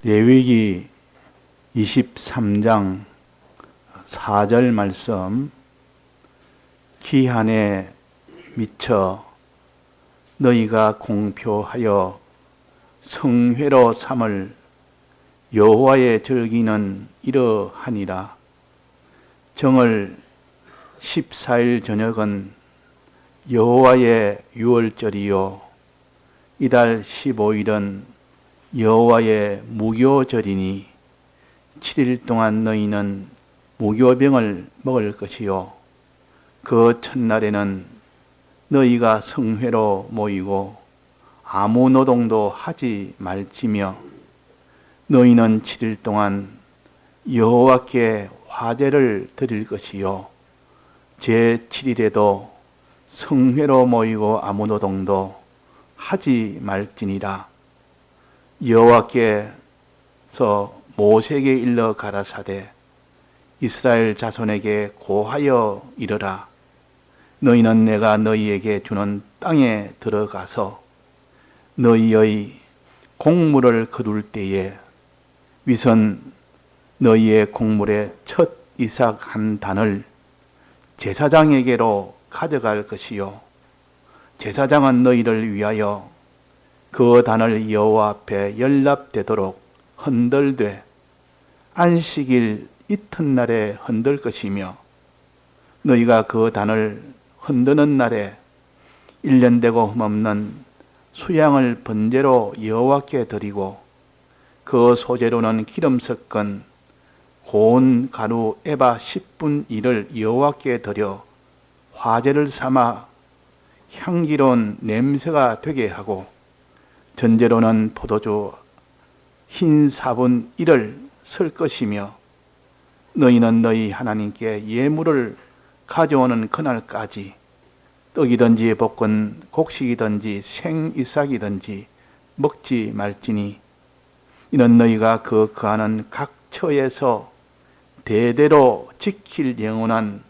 레위기 23장 4절 말씀, 기한에 미쳐 너희가 공표하여 성회로 삼을 여호와의 절기는 이러하니라. 정월 14일 저녁은 여호와의 유월절이요 이달 15일은 여호와의 무교절이니 7일 동안 너희는 무교병을 먹을 것이요 그 첫날에는 너희가 성회로 모이고 아무 노동도 하지 말지며 너희는 7일 동안 여호와께 화제를 드릴 것이요 제7일에도 성회로 모이고 아무 노동도 하지 말지니라. 여호와께서 모세에게 일러 가라사대 이스라엘 자손에게 고하여 이르라. 너희는 내가 너희에게 주는 땅에 들어가서 너희의 곡물을 거둘 때에 위선 너희의 곡물의 첫 이삭 한 단을 제사장에게로 가져갈 것이요 제사장은 너희를 위하여 그 단을 여호와 앞에 연납되도록 흔들되 안식일 이튿날에 흔들 것이며 너희가 그 단을 흔드는 날에 1년 되고 흠없는 수양을 번제로 여호와께 드리고 그 소재로는 기름 섞은 고운 가루 에바 10분 1을 여호와께 드려 화제를 삼아 향기로운 냄새가 되게 하고 전제로는 포도주 흰 사분 1을 쓸 것이며 너희는 너희 하나님께 예물을 가져오는 그날까지 떡이든지 볶은 곡식이든지 생이삭이든지 먹지 말지니 이는 너희가 거하는 각 처에서 대대로 지킬 영원한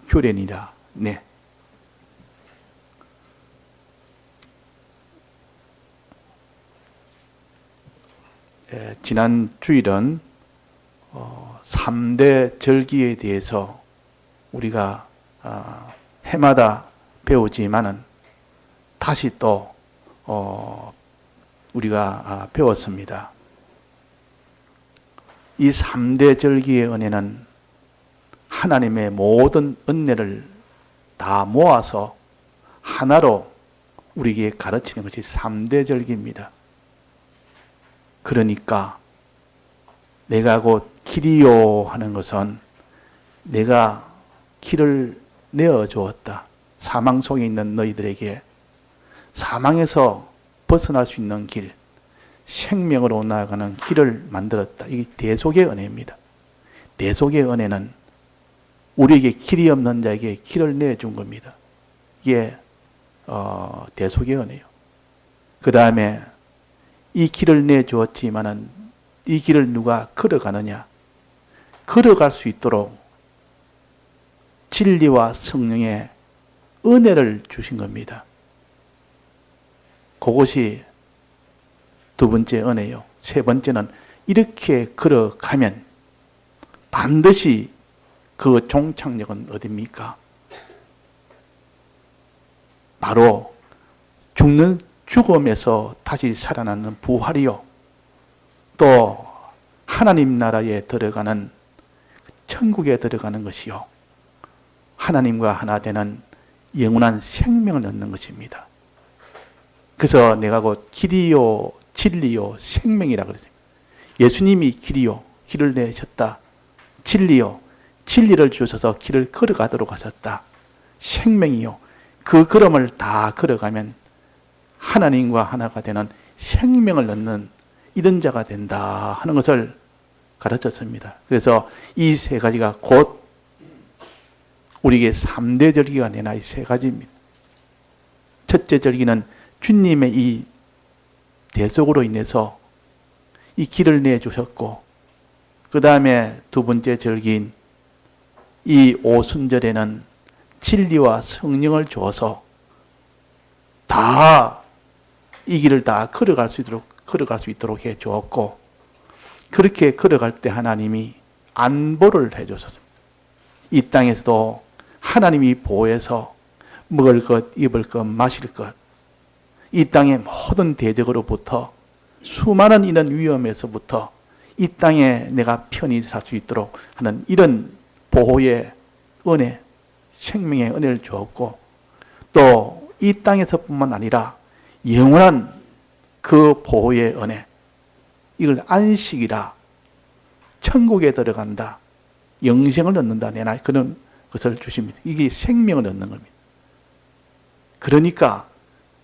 규례니라. 네. 지난 주일은 3대 절기에 대해서 우리가 해마다 배우지만은 다시 또 우리가 배웠습니다. 이 3대 절기의 은혜는 하나님의 모든 은혜를 다 모아서 하나로 우리에게 가르치는 것이 3대 절기입니다. 그러니까 내가 곧 길이요 하는 것은 내가 길을 내어주었다. 사망 속에 있는 너희들에게 사망에서 벗어날 수 있는 길, 생명으로 나아가는 길을 만들었다. 이게 대속의 은혜입니다. 대속의 은혜는 우리에게 길이 없는 자에게 길을 내준 겁니다. 이게 대속의 은혜요. 그 다음에 이 길을 내주었지만은 이 길을 누가 걸어가느냐? 걸어갈 수 있도록 진리와 성령의 은혜를 주신 겁니다. 그것이 두 번째 은혜요. 세 번째는 이렇게 걸어가면 반드시 그 종착역은 어디입니까? 바로 죽는 죽음에서 다시 살아나는 부활이요. 또 하나님 나라에 들어가는 천국에 들어가는 것이요. 하나님과 하나 되는 영원한 생명을 얻는 것입니다. 그래서 내가 곧 길이요, 진리요, 생명이라 그랬어요. 예수님이 길이요, 길을 내셨다. 진리요, 진리를 주셔서 길을 걸어가도록 하셨다. 생명이요, 그 걸음을 다 걸어가면 하나님과 하나가 되는 생명을 얻는 이런 자가 된다 하는 것을 가르쳤습니다. 그래서 이 세 가지가 곧 우리에게 3대 절기가 되나 이 세 가지입니다. 첫째 절기는 주님의 이 대속으로 인해서 이 길을 내주셨고, 그 다음에 두 번째 절기인 이 오순절에는 진리와 성령을 주어서 다 이 길을 다 걸어갈 수 있도록 해 주었고, 그렇게 걸어갈 때 하나님이 안보를 해주셨습니다. 이 땅에서도 하나님이 보호해서 먹을 것, 입을 것, 마실 것, 이 땅의 모든 대적으로부터 수많은 이런 위험에서부터 이 땅에 내가 편히 살 수 있도록 하는 이런 보호의 은혜, 생명의 은혜를 주었고, 또 이 땅에서뿐만 아니라 영원한 그 보호의 은혜, 이걸 안식이라, 천국에 들어간다, 영생을 얻는다, 내나 그런 것을 주십니다. 이게 생명을 얻는 겁니다. 그러니까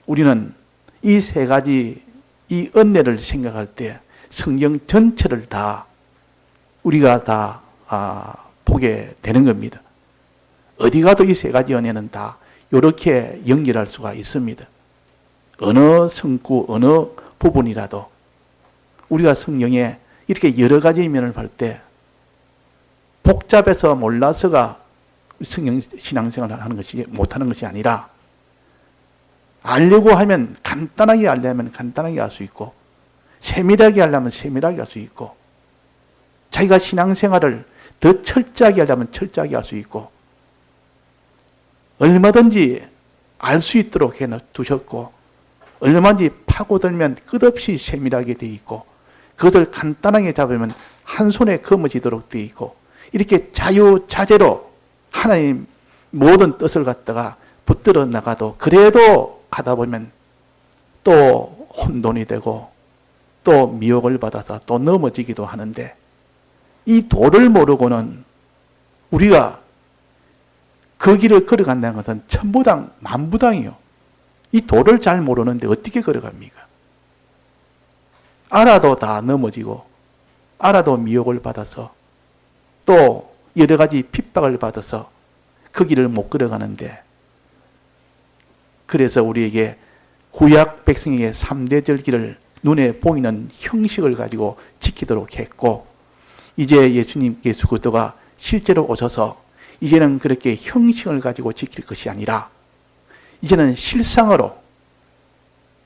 우리는 이 세 가지 이 은혜를 생각할 때 성경 전체를 다 우리가 다 보게 되는 겁니다. 어디 가도 이 세 가지 은혜는 다 이렇게 연결할 수가 있습니다. 어느 성구, 어느 부분이라도 우리가 성경에 이렇게 여러 가지 면을 볼 때 복잡해서 몰라서가 성경 신앙생활을 하는 것이 못하는 것이 아니라 알려고 하면 간단하게 알려면 간단하게 알 수 있고 세밀하게 하려면 세밀하게 할 수 있고 자기가 신앙생활을 더 철저하게 하려면 철저하게 할 수 있고 얼마든지 알 수 있도록 해두셨고 얼마든지 파고들면 끝없이 세밀하게 되어 있고 그것을 간단하게 잡으면 한 손에 거머쥐도록 되어 있고 이렇게 자유자재로 하나님 모든 뜻을 갖다가 붙들어 나가도 그래도 가다 보면 또 혼돈이 되고 또 미혹을 받아서 또 넘어지기도 하는데 이 도를 모르고는 우리가 그 길을 걸어간다는 것은 천부당 만부당이요. 이 도를 잘 모르는데 어떻게 걸어갑니까? 알아도 다 넘어지고 알아도 미혹을 받아서 또 여러 가지 핍박을 받아서 그 길을 못 걸어가는데 그래서 우리에게 구약 백성에게 3대 절기를 눈에 보이는 형식을 가지고 지키도록 했고 이제 예수 그리스도가 실제로 오셔서 이제는 그렇게 형식을 가지고 지킬 것이 아니라 이제는 실상으로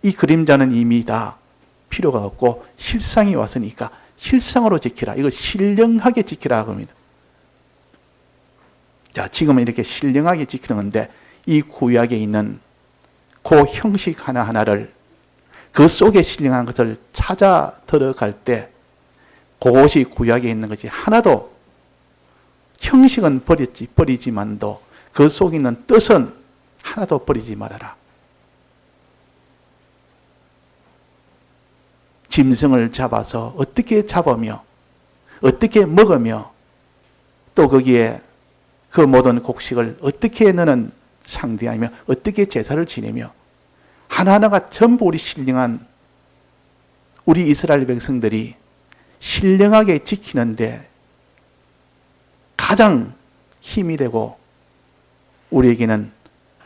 이 그림자는 이미 다 필요가 없고 실상이 왔으니까 실상으로 지키라. 이걸 신령하게 지키라 합니다. 자, 지금은 이렇게 신령하게 지키는 건데 이 구약에 있는 그 형식 하나하나를 그 속에 신령한 것을 찾아 들어갈 때 그것이 구약에 있는 것이 하나도 형식은 버리지만도 그 속에 있는 뜻은 하나도 버리지 말아라. 짐승을 잡아서 어떻게 잡으며 어떻게 먹으며 또 거기에 그 모든 곡식을 어떻게 너는 상대하며 어떻게 제사를 지내며 하나하나가 전부 우리 신령한 우리 이스라엘 백성들이 신령하게 지키는데 가장 힘이 되고 우리에게는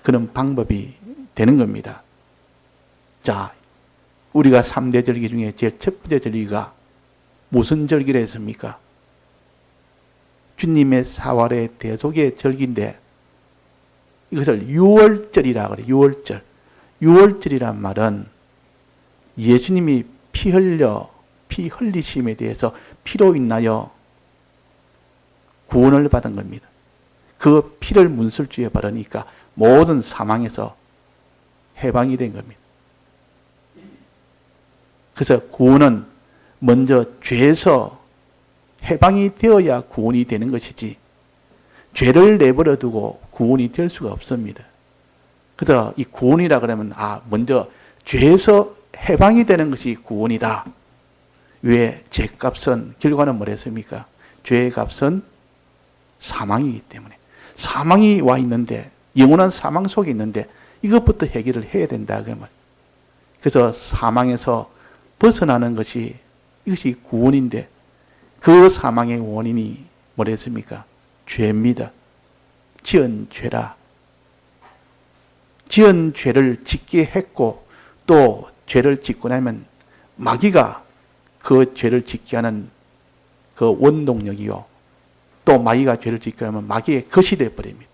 그런 방법이 되는 겁니다. 자, 우리가 3대 절기 중에 제일 첫 번째 절기가 무슨 절기라 했습니까? 주님의 사활의 대속의 절기인데 이것을 유월절이라 그래요. 유월절. 유월절이란 말은 예수님이 피 흘리심에 대해서 피로 인하여 구원을 받은 겁니다. 그 피를 문술주에 바르니까 모든 사망에서 해방이 된 겁니다. 그래서 구원은 먼저 죄에서 해방이 되어야 구원이 되는 것이지 죄를 내버려 두고 구원이 될 수가 없습니다. 그래서 이 구원이라 그러면 먼저 죄에서 해방이 되는 것이 구원이다. 왜? 죄값은 결과는 뭐랬습니까? 죄의 값은 사망이기 때문에 사망이 와 있는데 영원한 사망 속에 있는데 이것부터 해결을 해야 된다. 그래서 사망에서 벗어나는 것이 이것이 구원인데 그 사망의 원인이 뭐랬습니까? 죄입니다. 지은 죄라. 지은 죄를 짓게 했고 또 죄를 짓고 나면 마귀가 그 죄를 짓게 하는 그 원동력이요. 또 마귀가 죄를 짓게 하면 마귀의 것이 되어버립니다.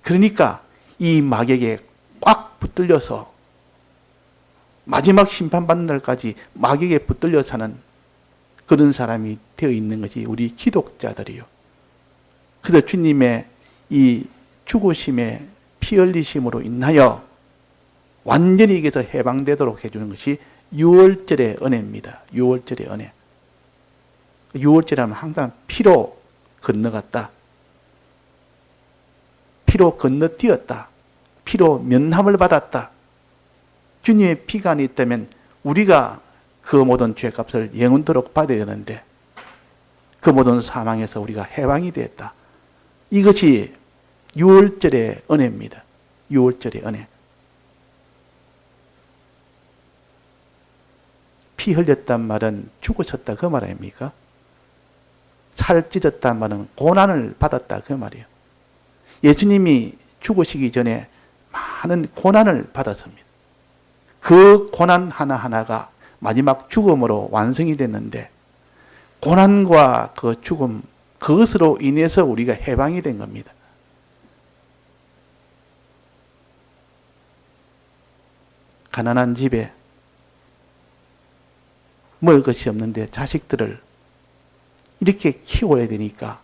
그러니까 이 마귀에게 꽉 붙들려서 마지막 심판받는 날까지 마귀에게 붙들려 사는 그런 사람이 되어 있는 것이 우리 기독자들이요. 그래서 주님의 이 죽으심의 피 흘리심으로 인하여 완전히 이게서 해방되도록 해주는 것이 유월절의 은혜입니다. 유월절의 은혜. 유월절하면 항상 피로 건너갔다. 피로 건너뛰었다. 피로 면함을 받았다. 주님의 피가 있다면 우리가 그 모든 죄값을 영원토록 받아야 되는데 그 모든 사망에서 우리가 해방이 되었다. 이것이 유월절의 은혜입니다. 유월절의 은혜. 피 흘렸단 말은 죽으셨다 그 말 아닙니까? 살 찢었단 말은 고난을 받았다 그 말이에요. 예수님이 죽으시기 전에 많은 고난을 받았습니다. 그 고난 하나하나가 마지막 죽음으로 완성이 됐는데 고난과 그 죽음, 그것으로 인해서 우리가 해방이 된 겁니다. 가난한 집에 먹을 것이 없는데 자식들을 이렇게 키워야 되니까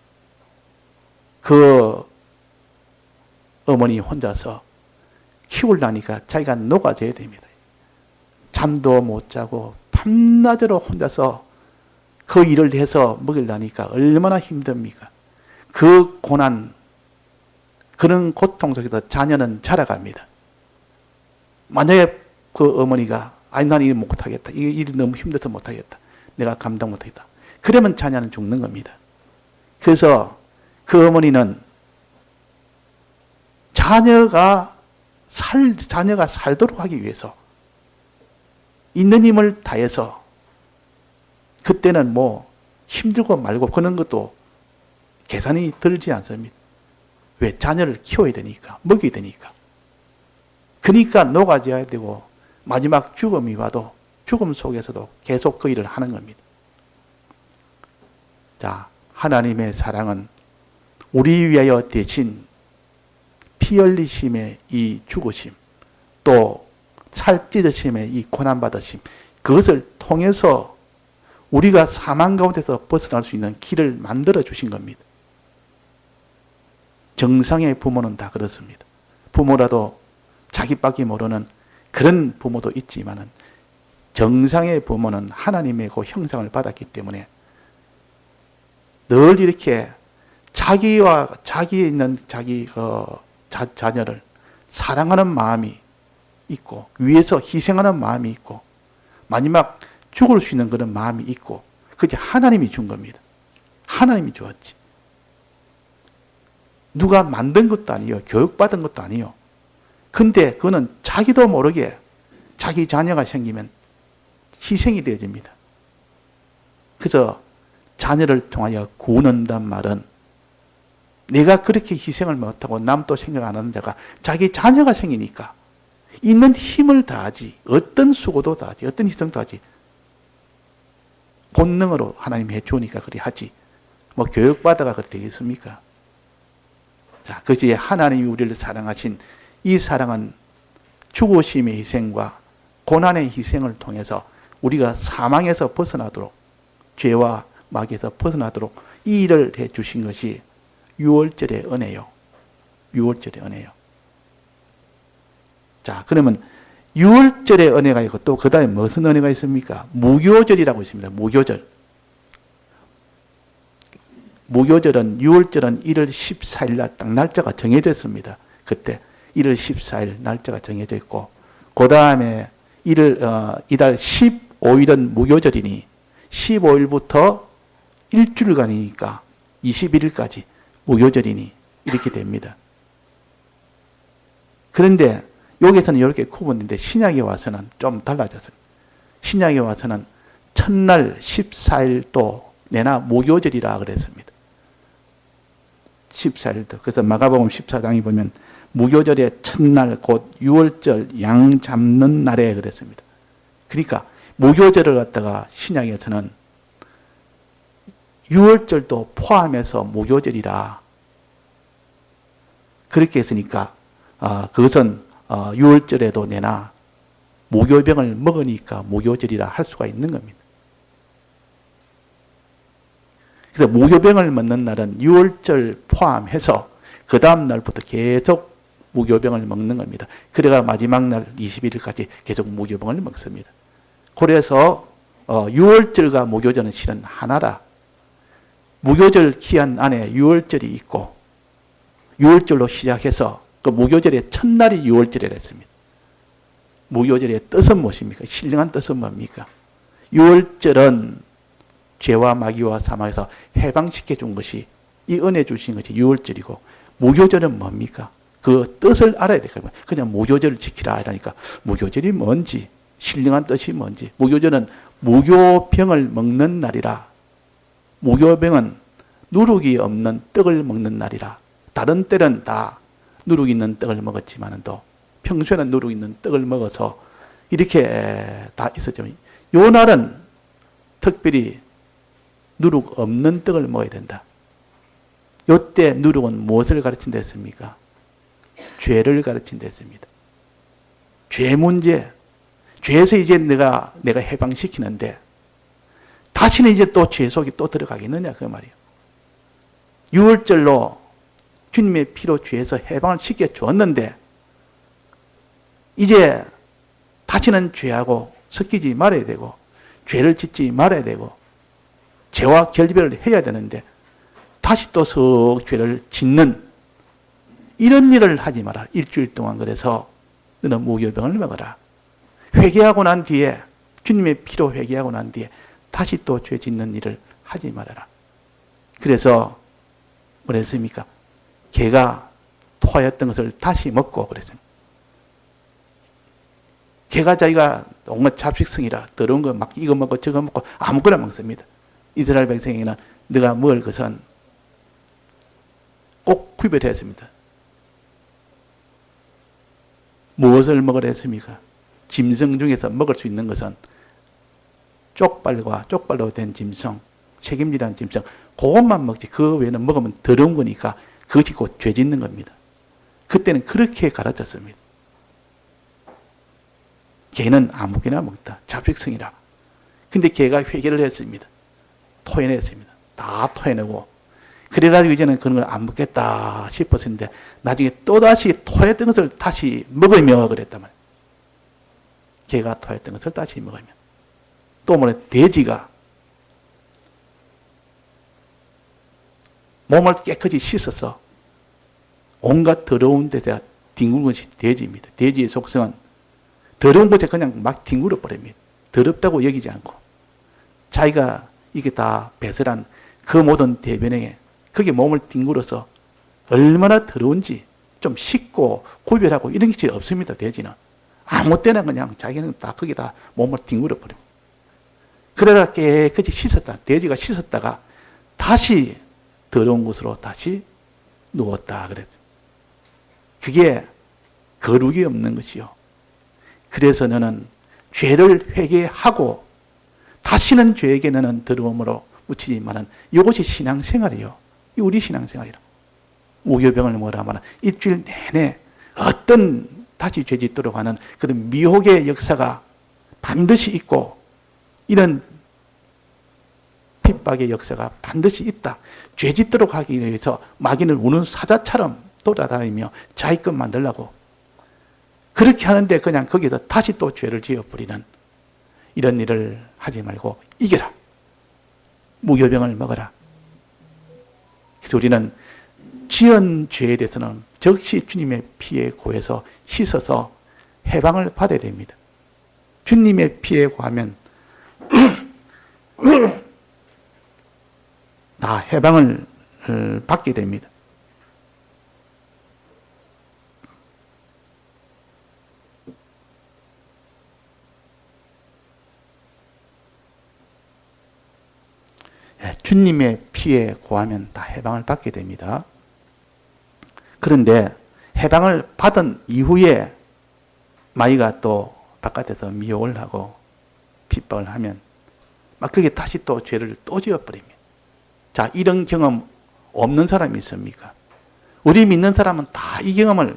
그 어머니 혼자서 키우려니까 자기가 녹아져야 됩니다. 잠도 못 자고 밤낮으로 혼자서 그 일을 해서 먹으려니까 얼마나 힘듭니까? 그 고난, 그런 고통 속에서 자녀는 자라갑니다. 만약에 그 어머니가 아니 난 일 못하겠다. 이 일이 너무 힘들어서 못하겠다. 내가 감당 못하겠다. 그러면 자녀는 죽는 겁니다. 그래서 그 어머니는 자녀가 살도록 하기 위해서 있는 힘을 다해서 그때는 뭐 힘들고 말고 그런 것도 계산이 들지 않습니다. 왜? 자녀를 키워야 되니까, 먹여야 되니까. 그러니까 녹아져야 되고 마지막 죽음이 와도 죽음 속에서도 계속 그 일을 하는 겁니다. 자, 하나님의 사랑은 우리 위하여 대신 피 흘리심의 이 죽으심, 또 살 찢으심의 이 고난받으심, 그것을 통해서 우리가 사망 가운데서 벗어날 수 있는 길을 만들어 주신 겁니다. 정상의 부모는 다 그렇습니다. 부모라도 자기밖에 모르는 그런 부모도 있지만은 정상의 부모는 하나님의 그 형상을 받았기 때문에 늘 이렇게 자기에 있는 자기 자녀를 사랑하는 마음이 있고 위해서 희생하는 마음이 있고 마지막 죽을 수 있는 그런 마음이 있고 그게 하나님이 준 겁니다. 하나님이 주었지. 누가 만든 것도 아니에요. 교육받은 것도 아니에요. 근데 그거는 자기도 모르게 자기 자녀가 생기면 희생이 되어집니다. 그래서 자녀를 통하여 구원한단 말은 내가 그렇게 희생을 못하고 남도 생각 안 하는 자가 자기 자녀가 생기니까 있는 힘을 다하지, 어떤 수고도 다하지, 어떤 희생도 하지. 본능으로 하나님이 해주니까 그리 하지. 뭐 교육받아가 그렇게 되겠습니까? 자, 그것이 하나님이 우리를 사랑하신 이 사랑은 죽으심의 희생과 고난의 희생을 통해서 우리가 사망에서 벗어나도록, 죄와 마귀에서 벗어나도록 이 일을 해 주신 것이 유월절의 은혜요. 유월절의 은혜요. 자, 그러면 유월절의 은혜가 있고 또 그 다음에 무슨 은혜가 있습니까? 무교절이라고 있습니다. 무교절. 무교절은 유월절은 1월 14일 날 딱 날짜가 정해져 있습니다. 그때 1월 14일 날짜가 정해져 있고 그 다음에 이달 15일은 무교절이니 15일부터 일주일간이니까 21일까지 무교절이니 이렇게 됩니다. 그런데 여기서는 이렇게 구분인데 신약에 와서는 좀 달라졌어요. 신약에 와서는 첫날 14일도 내나 무교절이라 그랬습니다. 14일도. 그래서 마가복음 14장에 보면 무교절의 첫날 곧 유월절 양 잡는 날에 그랬습니다. 그러니까 무교절을 갖다가 신약에서는 유월절도 포함해서 무교절이라 그렇게 했으니까 그것은 유월절에도 내나 무교병을 먹으니까 무교절이라 할 수가 있는 겁니다. 그래서 무교병을 먹는 날은 유월절 포함해서 그 다음 날부터 계속 무교병을 먹는 겁니다. 그래가 마지막 날 21일까지 계속 무교병을 먹습니다. 그래서 유월절과 무교절은 실은 하나라. 무교절 기한 안에 유월절이 있고 유월절로 시작해서 그 무교절의 첫날이 유월절이라 했습니다. 무교절의 뜻은 무엇입니까? 신령한 뜻은 뭡니까? 유월절은 죄와 마귀와 사망에서 해방시켜 준 것이 이 은혜 주신 것이 유월절이고 무교절은 뭡니까? 그 뜻을 알아야 되거든요. 그냥 무교절을 지키라 이러니까 무교절이 뭔지 신령한 뜻이 뭔지 무교절은 무교병을 먹는 날이라. 무교병은 누룩이 없는 떡을 먹는 날이라. 다른 때는 다 누룩 있는 떡을 먹었지만 또 평소에는 누룩 있는 떡을 먹어서 이렇게 다 있었죠. 요 날은 특별히 누룩 없는 떡을 먹어야 된다. 요때 누룩은 무엇을 가르친다 했습니까? 죄를 가르친다 했습니다. 죄 문제. 죄에서 이제 내가 해방시키는데 다시는 이제 또 죄 속에 또 들어가겠느냐 그 말이에요. 유월절로 주님의 피로 죄에서 해방을 시켜주었는데 이제 다시는 죄하고 섞이지 말아야 되고 죄를 짓지 말아야 되고 죄와 결별을 해야 되는데 다시 또 석 죄를 짓는 이런 일을 하지 마라. 일주일 동안 그래서 너는 무교병을 먹어라. 회개하고 난 뒤에 주님의 피로 회개하고 난 뒤에 다시 또 죄 짓는 일을 하지 말아라. 그래서 뭐라 했습니까? 개가 토하였던 것을 다시 먹고 그랬습니다. 개가 자기가 온갖 잡식성이라 더러운 거 막 이거 먹고 저거 먹고 아무거나 먹습니다. 이스라엘 백성에게는 네가 먹을 것은 꼭 구별했습니다. 무엇을 먹으라 했습니까? 짐승 중에서 먹을 수 있는 것은 쪽발과 쪽발로 된 짐승, 책임지라는 짐승, 그것만 먹지 그 외에는 먹으면 더러운 거니까 그것이 곧 죄 짓는 겁니다. 그때는 그렇게 가르쳤습니다. 개는 아무개나 먹다. 잡식성이라. 근데 개가 회개를 했습니다. 토해냈습니다. 다 토해내고 그래가지고 이제는 그런 걸 안 먹겠다 싶었는데 나중에 또다시 토했던 것을 다시 먹으며 그랬단 말이에요. 개가 토했던 것을 다시 먹으며 또 뭐래 돼지가 몸을 깨끗이 씻어서 온갖 더러운 데다가 뒹구는 것이 돼지입니다. 돼지의 속성은 더러운 곳에 그냥 막 뒹굴어 버립니다. 더럽다고 여기지 않고 자기가 이게 다 배설한 그 모든 대변행에 거기에 몸을 뒹굴어서 얼마나 더러운지 좀 씻고 구별하고 이런 것이 없습니다. 돼지는 아무 때나 그냥 자기는 다 거기다 몸을 뒹굴어 버립니다. 그러다 깨끗이 씻었다. 돼지가 씻었다가 다시 더러운 곳으로 다시 누웠다 그랬죠. 그게 거룩이 없는 것이요. 그래서 너는 죄를 회개하고 다시는 죄에게 너는 더러움으로 묻히지만은 이것이 신앙생활이요. 이 우리 신앙생활이라. 무교병을 먹으라 하면 일주일 내내 어떤 다시 죄 짓도록 하는 그런 미혹의 역사가 반드시 있고 이런 핍박의 역사가 반드시 있다. 죄 짓도록 하기 위해서 마귀는 우는 사자처럼 돌아다니며 자기 것 만들려고 그렇게 하는데 그냥 거기서 다시 또 죄를 지어버리는 이런 일을 하지 말고 이겨라. 무교병을 먹어라. 그래서 우리는 지은 죄에 대해서는 즉시 주님의 피에 고해서 씻어서 해방을 받아야 됩니다. 주님의 피에 고하면 다 해방을 받게 됩니다. 주님의 피에 고하면 다 해방을 받게 됩니다. 그런데 해방을 받은 이후에 마귀가 또 바깥에서 미혹을 하고 핍박을 하면 막 그게 다시 또 죄를 또 지어버립니다. 자, 이런 경험 없는 사람이 있습니까? 우리 믿는 사람은 다 이 경험을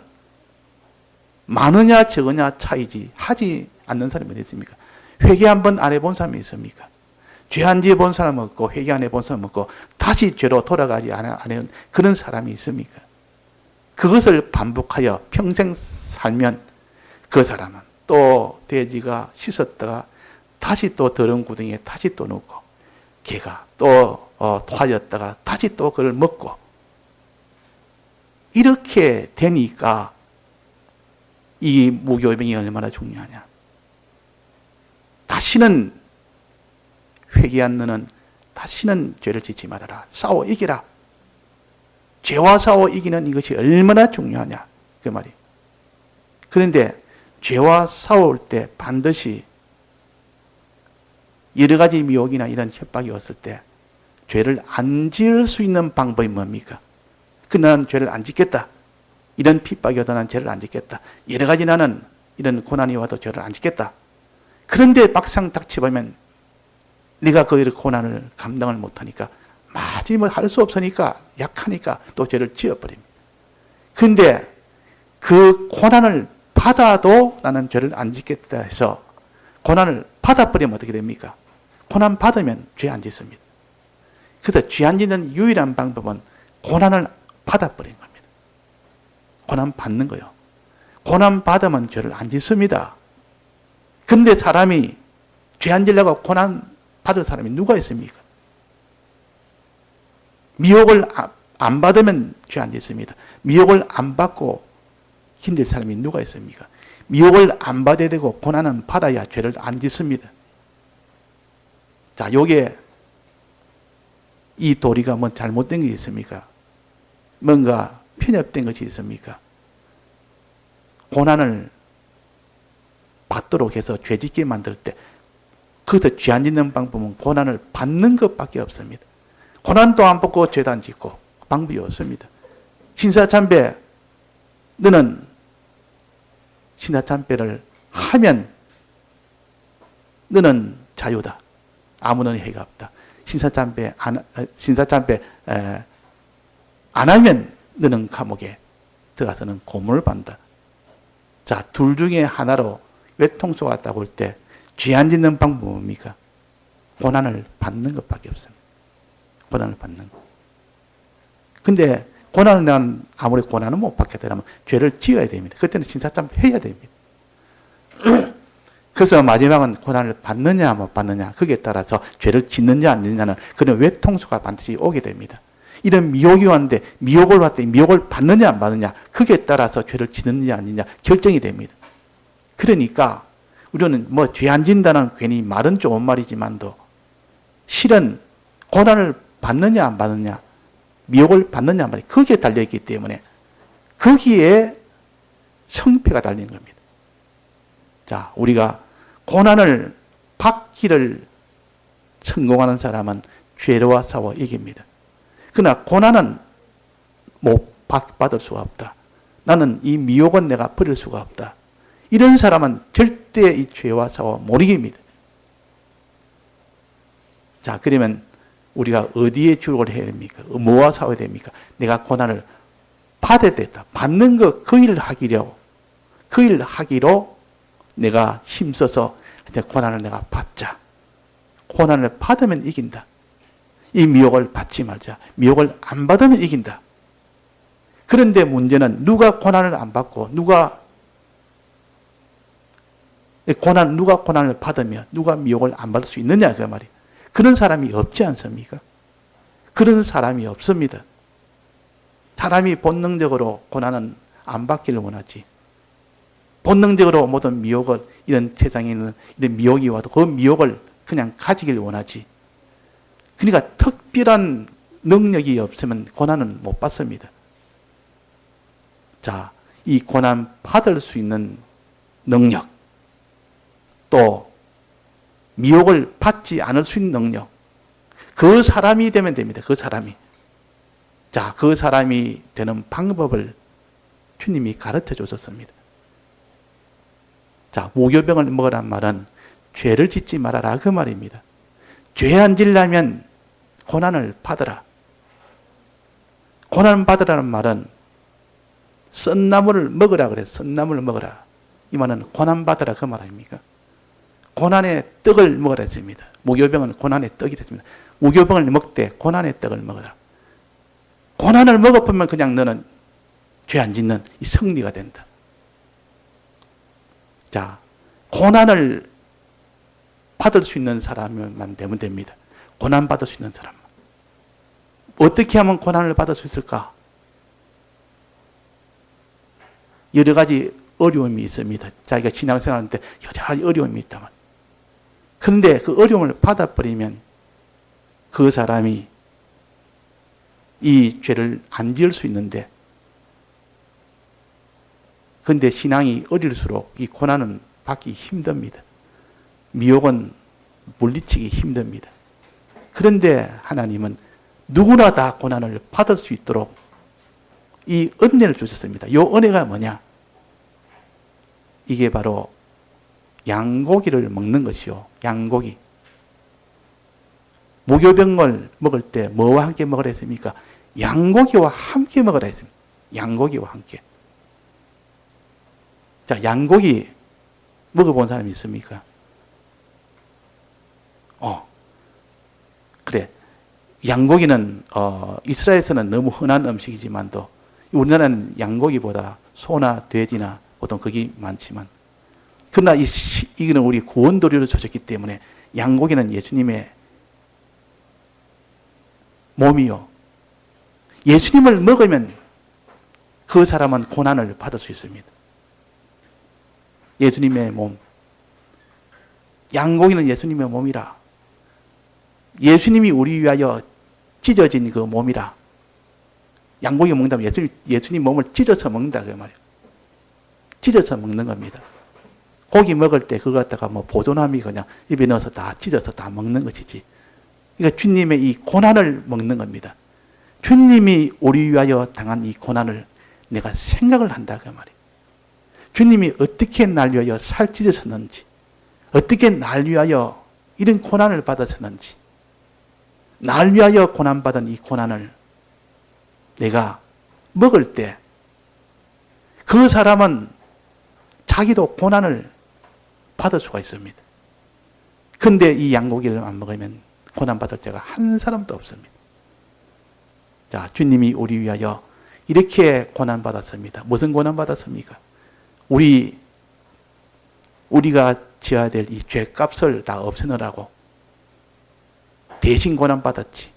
많으냐 적으냐 차이지 하지 않는 사람이 어디 있습니까? 회개 한 번 안 해본 사람이 있습니까? 죄 안 지어본 사람 없고 회개 안 해본 사람 없고 다시 죄로 돌아가지 않은 그런 사람이 있습니까? 그것을 반복하여 평생 살면 그 사람은 또 돼지가 씻었다가 다시 또 더러운 구덩이에 다시 또 넣고, 개가 또 토하였다가 다시 또 그걸 먹고, 이렇게 되니까 이 무교병이 얼마나 중요하냐. 다시는 회개한 너는 다시는 죄를 짓지 말아라. 싸워 이기라. 죄와 싸워 이기는 이것이 얼마나 중요하냐. 그 말이. 그런데 죄와 싸울 때 반드시 여러 가지 미혹이나 이런 협박이 왔을 때 죄를 안 지을 수 있는 방법이 뭡니까? 나는 죄를 안 짓겠다. 이런 핍박이 와도 나는 죄를 안 짓겠다. 여러 가지 나는 이런 고난이 와도 죄를 안 짓겠다. 그런데 막상 닥쳐보면 내가 그 고난을 감당을 못하니까 마지막 할 수 없으니까 약하니까 또 죄를 지어버립니다. 그런데 그 고난을 받아도 나는 죄를 안 짓겠다 해서 고난을 받아버리면 어떻게 됩니까? 고난 받으면 죄 안 짓습니다. 그래서 죄 안 짓는 유일한 방법은 고난을 받아버리는 겁니다. 고난 받는 거요. 고난 받으면 죄를 안 짓습니다. 그런데 사람이 죄 안 지려고 고난 받을 사람이 누가 있습니까? 미혹을 안 받으면 죄 안 짓습니다. 미혹을 안 받고 힘들 사람이 누가 있습니까? 미혹을 안 받아야 되고 고난은 받아야 죄를 안 짓습니다. 자, 요게 이 도리가 뭐 잘못된 게 있습니까? 뭔가 편협된 것이 있습니까? 고난을 받도록 해서 죄 짓게 만들 때 그것도 죄 안 짓는 방법은 고난을 받는 것밖에 없습니다. 고난도 안 받고 죄도 안 짓고 방법이 없습니다. 신사참배, 너는 신사참배를 하면 너는 자유다. 아무런 해가 없다. 신사참배 안 하면 너는 감옥에 들어가서는 고문을 받는다. 자, 둘 중에 하나로 외통수가 왔다고 할 때 죄 안 짓는 방법은 뭡니까? 고난을 받는 것밖에 없습니다. 고난을 받는 것. 근데 고난을 난 아무리 고난을 못 받게 되면 죄를 지어야 됩니다. 그때는 신사참배 해야 됩니다. 그래서 마지막은 고난을 받느냐 못 받느냐 거기에 따라서 죄를 짓느냐 안 짓느냐는 그런 외통수가 반드시 오게 됩니다. 이런 미혹이 왔는데 미혹을 왔더니 미혹을 받느냐 안 받느냐 거기에 따라서 죄를 짓느냐 안 짓느냐 결정이 됩니다. 그러니까 우리는 뭐 죄 안 짓는다는 괜히 말은 좋은 말이지만도 실은 고난을 받느냐 안 받느냐 미혹을 받느냐 안 받느냐 거기에 달려있기 때문에 거기에 성패가 달리는 겁니다. 자, 우리가 고난을 받기를 성공하는 사람은 죄와 싸워 이깁니다. 그러나 고난은 못 받을 수가 없다. 나는 이 미혹은 내가 버릴 수가 없다. 이런 사람은 절대 이 죄와 싸워 못 이깁니다. 자, 그러면 우리가 어디에 주력을 해야 됩니까? 뭐와 싸워야 됩니까? 내가 고난을 받아야 된다. 받는 것, 그 일을 하기로 내가 힘써서 고난을 내가 받자. 고난을 받으면 이긴다. 이 미혹을 받지 말자. 미혹을 안 받으면 이긴다. 그런데 문제는 누가 고난을 안 받고 누가 고난을 받으며 누가 미혹을 안 받을 수 있느냐 그 말이에요. 그런 사람이 없지 않습니까? 그런 사람이 없습니다. 사람이 본능적으로 고난은 안 받기를 원하지. 본능적으로 모든 미혹을 이런 세상에 있는 이런 미혹이 와도 그 미혹을 그냥 가지길 원하지. 그러니까 특별한 능력이 없으면 고난은 못 받습니다. 자, 이 고난 받을 수 있는 능력, 또 미혹을 받지 않을 수 있는 능력, 그 사람이 되면 됩니다. 그 사람이. 자, 그 사람이 되는 방법을 주님이 가르쳐 주셨습니다. 자, 무교병을 먹으란 말은 죄를 짓지 말아라 그 말입니다. 죄 안 지려면 고난을 받으라. 고난 받으라는 말은 썬나물을 먹으라 그래요. 썬나물을 먹으라. 이 말은 고난 받으라 그 말 아닙니까? 고난의 떡을 먹으라 했습니다. 무교병은 고난의 떡이 됐습니다. 무교병을 먹되 고난의 떡을 먹어라. 고난을 먹어보면 그냥 너는 죄 안 짓는 이 승리가 된다. 자, 고난을 받을 수 있는 사람만 되면 됩니다. 고난 받을 수 있는 사람만. 어떻게 하면 고난을 받을 수 있을까? 여러 가지 어려움이 있습니다. 자기가 신앙생활하는데 여러 가지 어려움이 있다면. 그런데 그 어려움을 받아버리면 그 사람이 이 죄를 안 지을 수 있는데, 그런데 신앙이 어릴수록 이 고난은 받기 힘듭니다. 미혹은 물리치기 힘듭니다. 그런데 하나님은 누구나 다 고난을 받을 수 있도록 이 은혜를 주셨습니다. 이 은혜가 뭐냐? 이게 바로 양고기를 먹는 것이요. 양고기. 무교병을 먹을 때 뭐와 함께 먹으라 했습니까? 양고기와 함께 먹으라 했습니다. 양고기와 함께. 자, 양고기 먹어본 사람이 있습니까? 그래. 양고기는 이스라엘에서는 너무 흔한 음식이지만도 우리나라는 양고기보다 소나 돼지나 보통 그게 많지만, 그러나 이거는 우리 구원도리로 주셨기 때문에 양고기는 예수님의 몸이요. 예수님을 먹으면 그 사람은 고난을 받을 수 있습니다. 예수님의 몸. 양고기는 예수님의 몸이라. 예수님이 우리 위하여 찢어진 그 몸이라. 양고기 먹는다면 예수님 몸을 찢어서 먹는다 그 말이에요. 찢어서 먹는 겁니다. 고기 먹을 때 그거 갖다가 뭐 보존함이 그냥 입에 넣어서 다 찢어서 다 먹는 것이지. 그러니까 주님의 이 고난을 먹는 겁니다. 주님이 우리 위하여 당한 이 고난을 내가 생각을 한다 그 말이에요. 주님이 어떻게 날 위하여 살 찢으셨는지, 어떻게 날 위하여 이런 고난을 받으셨는지, 날 위하여 고난받은 이 고난을 내가 먹을 때 그 사람은 자기도 고난을 받을 수가 있습니다. 근데 이 양고기를 안 먹으면 고난받을 자가 한 사람도 없습니다. 자, 주님이 우리 위하여 이렇게 고난받았습니다. 무슨 고난받았습니까? 우리가 지어야 될 이 죄값을 다 없애느라고 대신 고난받았지.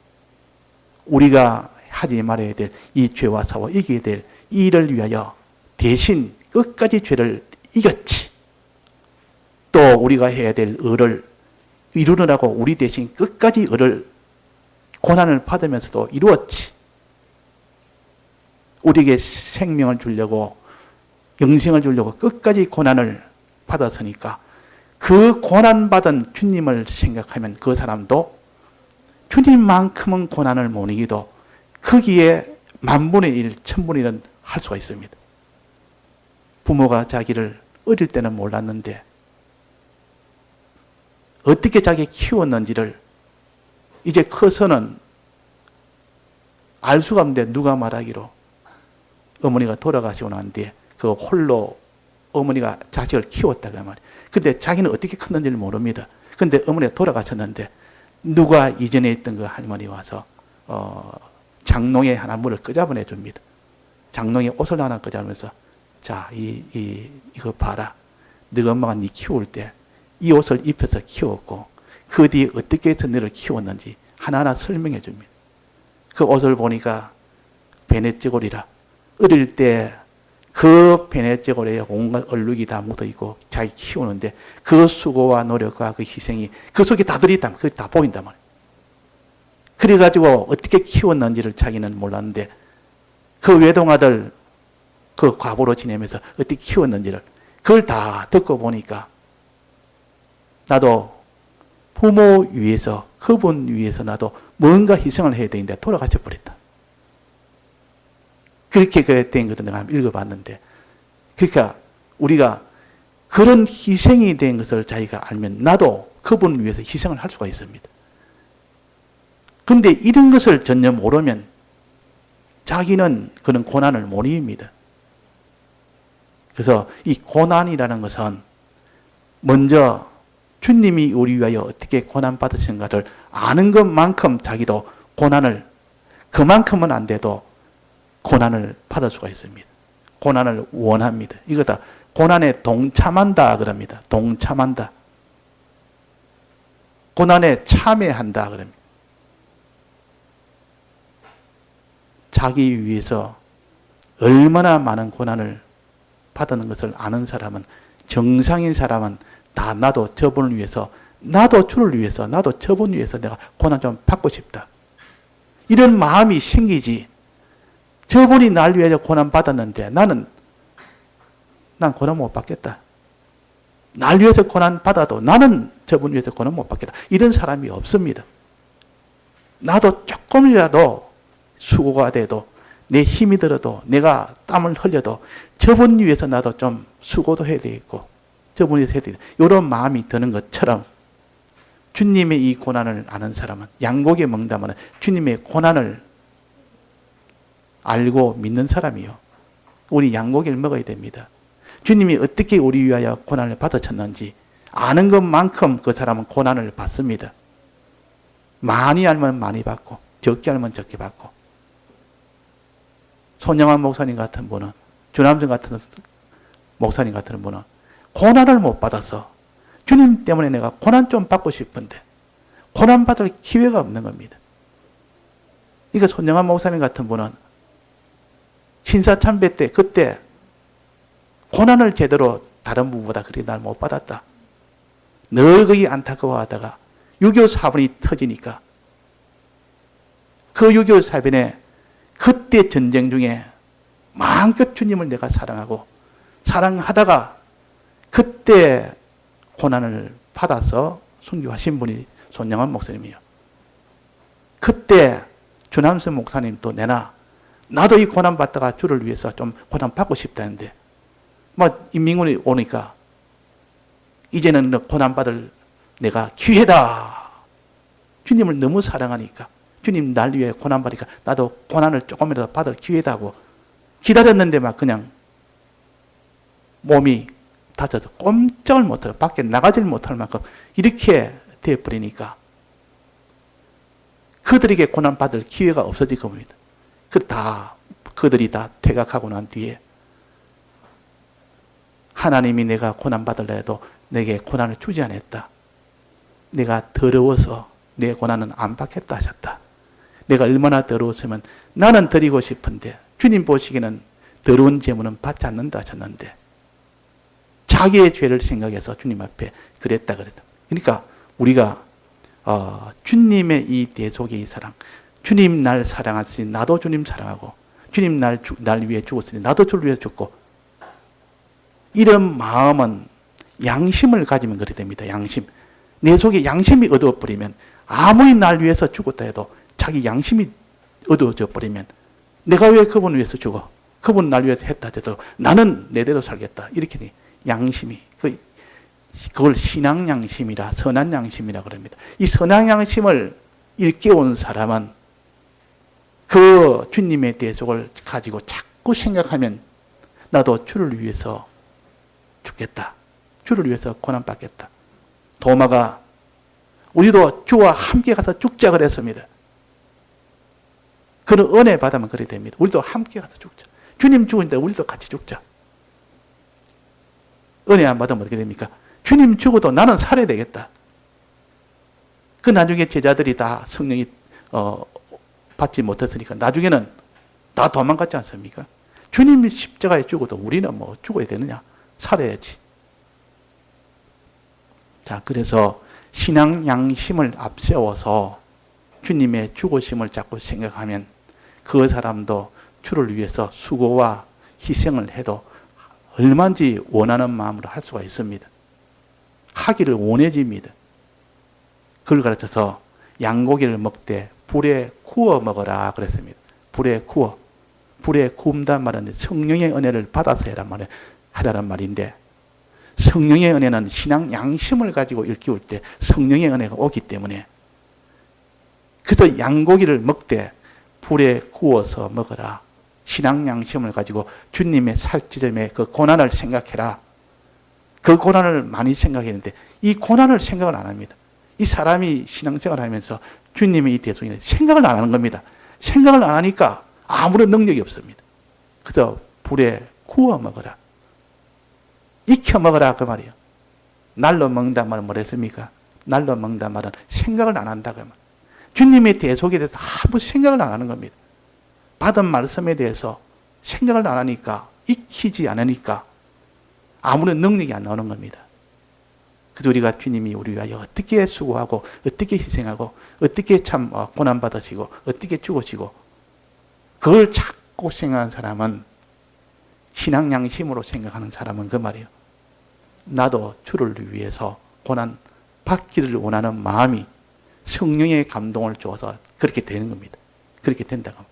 우리가 하지 말아야 될 이 죄와 사와 이기게 될 이 일을 위하여 대신 끝까지 죄를 이겼지. 또 우리가 해야 될 의를 이루느라고 우리 대신 끝까지 의를 고난을 받으면서도 이루었지. 우리에게 생명을 주려고, 영생을 주려고 끝까지 고난을 받았으니까 그 고난받은 주님을 생각하면 그 사람도 주님만큼은 고난을 못 이기도 거기에 만분의 일, 천분의 일은 할 수가 있습니다. 부모가 자기를 어릴 때는 몰랐는데 어떻게 자기 키웠는지를 이제 커서는 알 수가 없는데 누가 말하기로 어머니가 돌아가시고 난 뒤에 그 홀로 어머니가 자식을 키웠다고 말이에요. 근데 자기는 어떻게 컸는지를 모릅니다. 근데 어머니가 돌아가셨는데 누가 이전에 있던 그 할머니 와서 장롱에 하나 물을 끄잡아내 줍니다. 장롱에 옷을 하나 끄잡으면서 자, 이거 봐라. 너희 엄마가 네 키울 때 이 옷을 입혀서 키웠고 그 뒤에 어떻게 해서 너를 키웠는지 하나하나 설명해 줍니다. 그 옷을 보니까 베네찌골이라. 어릴 때 그 베네찌골에 온갖 얼룩이 다 묻어있고 자기 키우는데 그 수고와 노력과 그 희생이 그 속에 다 들어있다. 그게 다 보인단 말이에요. 그래가지고 어떻게 키웠는지를 자기는 몰랐는데 그 외동아들 그 과부로 지내면서 어떻게 키웠는지를 그걸 다 듣고 보니까 나도 부모 위해서, 그분 위해서 나도 뭔가 희생을 해야 되는데 돌아가셔 버렸다. 그렇게 된 것도 내가 읽어봤는데, 그러니까 우리가 그런 희생이 된 것을 자기가 알면 나도 그분 위해서 희생을 할 수가 있습니다. 근데 이런 것을 전혀 모르면 자기는 그런 고난을 못 이깁니다. 그래서 이 고난이라는 것은 먼저 주님이 우리 위하여 어떻게 고난 받으신가를 아는 것만큼 자기도 고난을 그만큼은 안 돼도 고난을 받을 수가 있습니다. 고난을 원합니다. 이거 다 고난에 동참한다 그럽니다. 동참한다. 고난에 참여한다 그럽니다. 자기 위해서 얼마나 많은 고난을 받는 것을 아는 사람은, 정상인 사람은 다 나도 저분을 위해서, 나도 주를 위해서, 나도 저분을 위해서 내가 고난 좀 받고 싶다. 이런 마음이 생기지. 저분이 날 위해서 고난 받았는데 난 고난 못 받겠다. 날 위해서 고난 받아도 나는 저분 위해서 고난 못 받겠다. 이런 사람이 없습니다. 나도 조금이라도 수고가 돼도, 내 힘이 들어도, 내가 땀을 흘려도 저분 위해서 나도 좀 수고도 해야 되겠고, 저분 위해서 해야 되겠고, 이런 마음이 드는 것처럼 주님의 이 고난을 아는 사람은, 양고기에 먹다면 주님의 고난을 알고 믿는 사람이요. 우리 양고기를 먹어야 됩니다. 주님이 어떻게 우리 위하여 고난을 받으셨는지 아는 것만큼 그 사람은 고난을 받습니다. 많이 알면 많이 받고, 적게 알면 적게 받고. 손영환 목사님 같은 분은, 주남정 같은 목사님 같은 분은 고난을 못 받아서 주님 때문에 내가 고난 좀 받고 싶은데 고난 받을 기회가 없는 겁니다. 이거 손영환 목사님 같은 분은 신사참배 때 그때 고난을 제대로 다른 분보다 그리 날 못 받았다. 늘 거기 안타까워하다가 6.25 사변이 터지니까 그 6.25 사변에 그때 전쟁 중에 마음껏 주님을 내가 사랑하고 사랑하다가 그때 고난을 받아서 순교하신 분이 손영환 목사님이에요. 그때 주남선 목사님도 나도 이 고난 받다가 주를 위해서 좀 고난 받고 싶다는데 인민군이 오니까 이제는 고난 받을 내가 기회다. 주님을 너무 사랑하니까, 주님 날 위해 고난 받으니까 나도 고난을 조금이라도 받을 기회다고 기다렸는데 그냥 몸이 다쳐서 꼼짝을 못하고 밖에 나가질 못할 만큼 이렇게 되어버리니까 그들에게 고난 받을 기회가 없어질 겁니다. 그들이 다 퇴각하고 난 뒤에 하나님이 내가 고난 받으려 해도 내게 고난을 주지 않았다. 내가 더러워서 내 고난은 안 받겠다 하셨다. 내가 얼마나 더러웠으면 나는 드리고 싶은데 주님 보시기에는 더러운 제물은 받지 않는다 하셨는데 자기의 죄를 생각해서 주님 앞에 그랬다. 그러니까 우리가 주님의 이 대속의 이 사랑, 주님 날 사랑하시니 나도 주님 사랑하고, 주님 날 위해 죽었으니 나도 주를 위해 죽고, 이런 마음은 양심을 가지면 그렇게 됩니다. 양심. 내 속에 양심이 어두워버리면 아무리 날 위해서 죽었다 해도 자기 양심이 어두워져 버리면 내가 왜 그분을 위해서 죽어? 그분 날 위해서 했다 해도 나는 내대로 살겠다. 이렇게 돼. 양심이. 그걸 신앙 양심이라, 선한 양심이라 그럽니다. 이 선한 양심을 일깨운 사람은 그 주님의 대속을 가지고 자꾸 생각하면 나도 주를 위해서 죽겠다. 주를 위해서 고난받겠다. 도마가 우리도 주와 함께 가서 죽자 그랬습니다. 그런 은혜 받으면 그렇게 됩니다. 우리도 함께 가서 죽자. 주님 죽으니까 우리도 같이 죽자. 은혜 안 받으면 어떻게 됩니까? 주님 죽어도 나는 살아야 되겠다. 그 나중에 제자들이 다 성령이 받지 못했으니까 나중에는 다 도망갔지 않습니까? 주님이 십자가에 죽어도 우리는 죽어야 되느냐? 살아야지. 자, 그래서 신앙 양심을 앞세워서 주님의 죽으심을 자꾸 생각하면 그 사람도 주를 위해서 수고와 희생을 해도 얼마든지 원하는 마음으로 할 수가 있습니다. 하기를 원해집니다. 그걸 가르쳐서 양고기를 먹되 불에 구워 먹어라 그랬습니다. 불에 구워. 불에 구운단 말은 성령의 은혜를 받아서 하라는 말인데, 성령의 은혜는 신앙 양심을 가지고 일깨울 때 성령의 은혜가 오기 때문에, 그래서 양고기를 먹되 불에 구워서 먹어라. 신앙 양심을 가지고 주님의 살찌점의 그 고난을 생각해라. 그 고난을 많이 생각했는데 이 고난을 생각을 안 합니다. 이 사람이 신앙생활을 하면서 주님의 이 대속에 생각을 안 하는 겁니다. 생각을 안 하니까 아무런 능력이 없습니다. 그래서 불에 구워 먹어라. 익혀 먹어라 그 말이에요. 날로 먹는다 말은 뭐랬습니까? 날로 먹는다 말은 생각을 안 한다 그 말. 주님의 대속에 대해서 아무 생각을 안 하는 겁니다. 받은 말씀에 대해서 생각을 안 하니까, 익히지 않으니까 아무런 능력이 안 나오는 겁니다. 그래서 우리가 주님이 우리 위하여 어떻게 수고하고 어떻게 희생하고 어떻게 참 고난받으시고 어떻게 죽으시고 그걸 자꾸 생각하는 사람은, 신앙 양심으로 생각하는 사람은 그 말이에요. 나도 주를 위해서 고난 받기를 원하는 마음이 성령의 감동을 줘서 그렇게 되는 겁니다. 그렇게 된다고 합니다.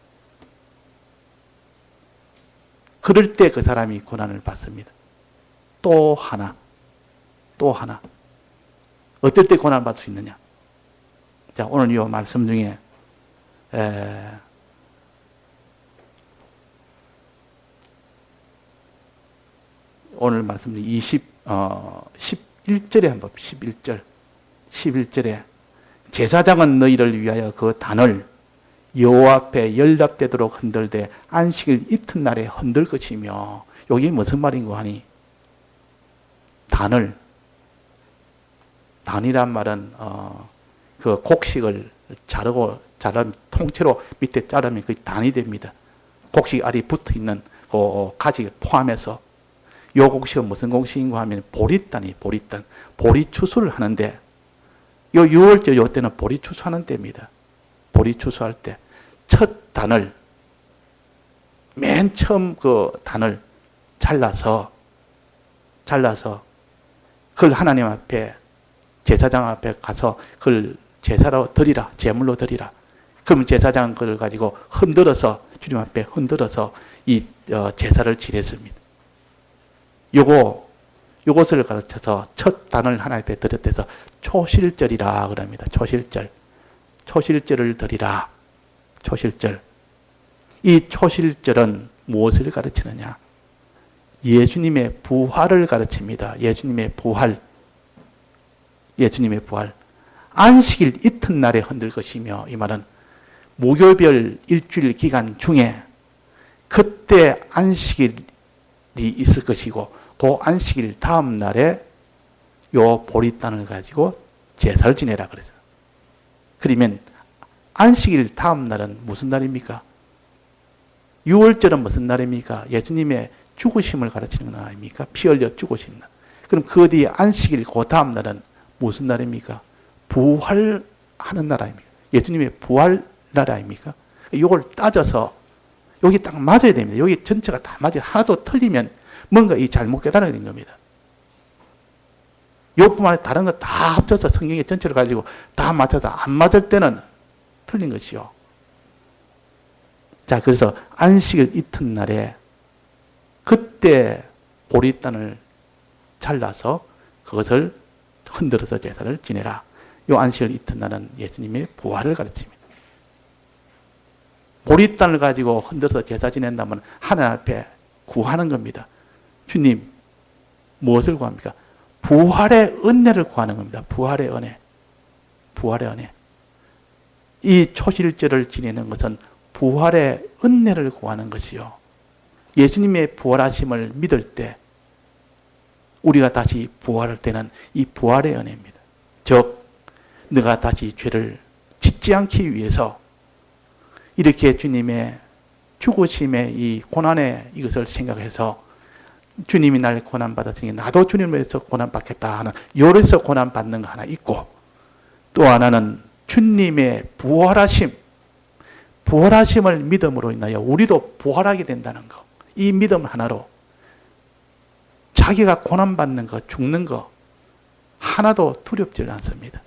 그럴 때 그 사람이 고난을 받습니다. 또 하나. 어떨 때 고난을 받을 수 있느냐? 자, 오늘 이 말씀 중에 오늘 말씀 중에 11절에 한번 11절에 제사장은 너희를 위하여 그 단을 여호와 앞에 연락되도록 흔들되 안식일 이튿날에 흔들 것이며, 이게 무슨 말인고 하니, 단이란 말은 그 곡식을 자르면 통째로 밑에 자르면 그 단이 됩니다. 곡식 알이 붙어 있는 그 가지를 포함해서, 요 곡식은 무슨 곡식인고 하면 보리단, 보리추수를 하는데, 요 6월절 요 때는 보리추수하는 때입니다. 보리추수할 때 첫 단을, 맨 처음 그 단을 잘라서 그걸 하나님 앞에, 제사장 앞에 가서 그걸 제사로 드리라, 제물로 드리라. 그러면 제사장은 그걸 가지고 흔들어서, 주님 앞에 흔들어서 이 제사를 지냈습니다. 요것을 가르쳐서 첫 단을 하나님 앞에 드렸대서 초실절이라 그럽니다. 초실절을 드리라. 초실절. 이 초실절은 무엇을 가르치느냐? 예수님의 부활을 가르칩니다. 예수님의 부활. 안식일 이튿날에 흔들 것이며, 이 말은 무교별 일주일 기간 중에 그때 안식일이 있을 것이고, 그 안식일 다음 날에 요 보리단을 가지고 제사를 지내라 그랬어요. 그러면 안식일 다음 날은 무슨 날입니까? 6월절은 무슨 날입니까? 예수님의 죽으심을 가르치는 날 아닙니까? 피 흘려 죽으신 날. 그럼 그 뒤에 안식일 그 다음 날은 무슨 날입니까? 부활하는 날 아닙니까? 예수님의 부활 날 아닙니까? 이걸 따져서 여기 딱 맞아야 됩니다. 여기 전체가 다 맞아요. 하나도 틀리면 뭔가 이 잘못 깨달아야 되는 겁니다. 요뿐만 아니라 다른 거 다 합쳐서 성경의 전체를 가지고 다 맞춰서 안 맞을 때는 틀린 것이요. 자, 그래서 안식일 이튿날에 그때 보리단을 잘라서 그것을 흔들어서 제사를 지내라. 요 안식일 이튿날은 예수님의 부활을 가르칩니다. 보리단을 가지고 흔들어서 제사 지낸다면 하나님 앞에 구하는 겁니다. 주님, 무엇을 구합니까? 부활의 은혜를 구하는 겁니다. 부활의 은혜. 이 초실절을 지내는 것은 부활의 은혜를 구하는 것이요. 예수님의 부활하심을 믿을 때 우리가 다시 부활할 때는 이 부활의 은혜입니다. 즉, 내가 다시 죄를 짓지 않기 위해서 이렇게 주님의 죽으심의 이 고난의 이것을 생각해서 주님이 날 고난받았으니 나도 주님을 위해서 고난받겠다 하는, 요래서 고난받는 거 하나 있고, 또 하나는 주님의 부활하심을 믿음으로 인하여 우리도 부활하게 된다는 거. 이 믿음 하나로 자기가 고난받는 거, 죽는 거 하나도 두렵지 않습니다.